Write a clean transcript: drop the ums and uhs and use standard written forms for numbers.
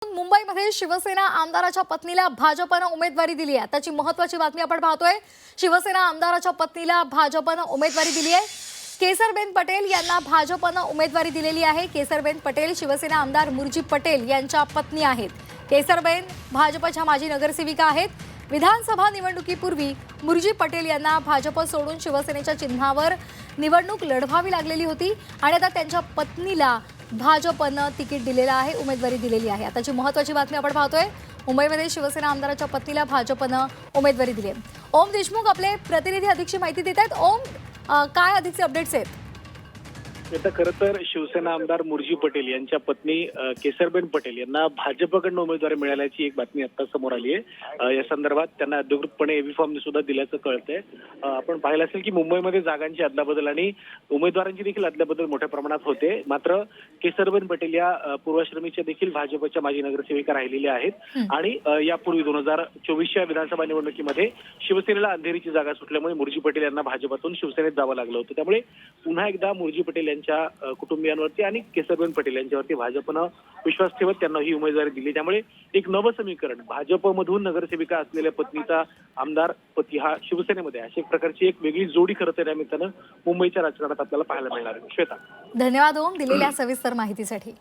मुंबईमध्ये शिवसेना आमदाराच्या पत्नीला भाजपनं उमेदवारी दिली आहे। त्याची महत्त्वाची बातमी आपण पाहतोय। शिवसेना आमदाराच्या पत्नीला भाजपनं उमेदवारी दिली आहे। केसरबेन पटेल यांना भाजपनं उमेदवारी दिलेली आहे। केसरबेन पटेल शिवसेना आमदार मुरजी पटेल यांच्या पत्नी आहेत। केसरबेन भाजपच्या माजी नगरसेविका आहेत। विधानसभा निवडणुकीपूर्वी मुरजी पटेल यांना भाजप सोडून शिवसेनेच्या चिन्हावर निवडणूक लढवावी लागलेली होती आणि आता त्यांच्या पत्नीला भाजपनं तिकीट दिलेलं आहे, उमेदवारी दिलेली आहे। आताची महत्त्वाची बातमी आपण पाहतोय। मुंबईमध्ये शिवसेना आमदाराच्या पत्नीला भाजपनं उमेदवारी दिली आहे। ओम देशमुख आपले प्रतिनिधी अधिकची माहिती देत आहेत। ओम, काय अधिकचे अपडेट्स आहेत? आता खरं तर शिवसेना आमदार मुरजी पटेल यांच्या पत्नी केसरबेन पटेल यांना भाजपकडून उमेदवारी मिळाल्याची एक बातमी आता समोर आली आहे। या संदर्भात त्यांना अधिकृतपणे एबी फॉर्म सुद्धा दिल्याचं कळतंय। आपण पाहिलं असेल की मुंबईमध्ये जागांची अदलाबदल आणि उमेदवारांची देखील अदलाबदल मोठ्या प्रमाणात होते। मात्र केसरबेन पटेल या पूर्वाश्रमीच्या देखील भाजपच्या माजी नगरसेविका राहिलेल्या आहेत आणि यापूर्वी 2024च्या विधानसभा निवडणुकीमध्ये शिवसेनेला अंधेरीची जागा सुटल्यामुळे मुरजी पटेल यांना भाजपातून शिवसेनेत जावं लागलं होतं। त्यामुळे पुन्हा एकदा मुरजी पटेल कुटुंबियांवरती आणि केसरबेन पटेल यांच्यावरती भाजपनं विश्वास ठेवत त्यांना ही उमेदवारी दिली। त्यामुळे एक नवं समीकरण, भाजपमधून नगरसेविका असलेल्या पत्नीचा आमदार पती हा शिवसेनेमध्ये, अशा प्रकारची एक वेगळी जोडी खरं तर यानिमित्तानं मुंबईच्या राजकारणात आपल्याला पाहायला मिळणार आहे। श्वेता, धन्यवाद ओम दिलेल्या सविस्तर माहितीसाठी।